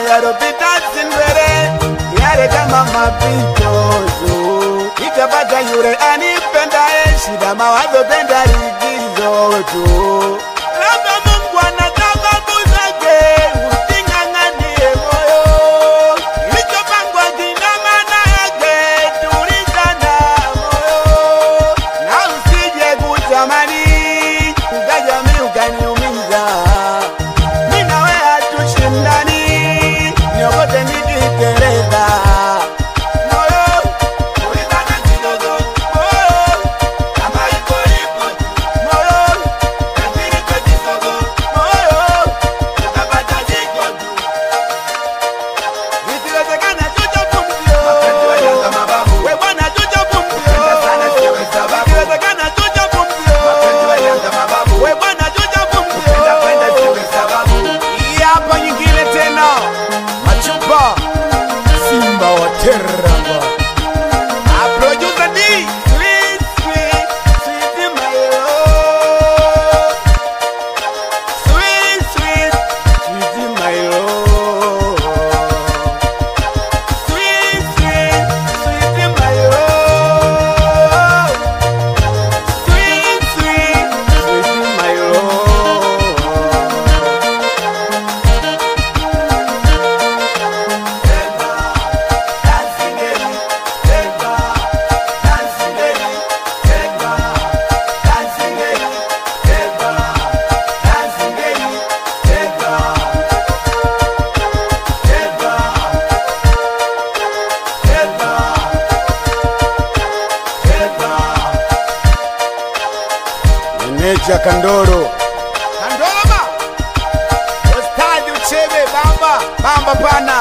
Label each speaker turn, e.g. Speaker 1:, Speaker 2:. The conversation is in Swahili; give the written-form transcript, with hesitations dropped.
Speaker 1: yaropita simbere yale kama mapitozo ikapata yule anipenda shida mawazo penda likizo tu labda Mungu anataka kuzake usinganganie moyo ilichopangwa kina maana yake tulizana moyo na usije kutamani ukajami ukaniumiza mina we hatushindani nyokote nikitereza Simba wa Terramba a producer D sweet sweet sweet my love sweet sweet sweet my love sweet sweet sweet my love sweet sweet sweet my love Meneja Kandoro ba Ostadi Uchebe bamba pana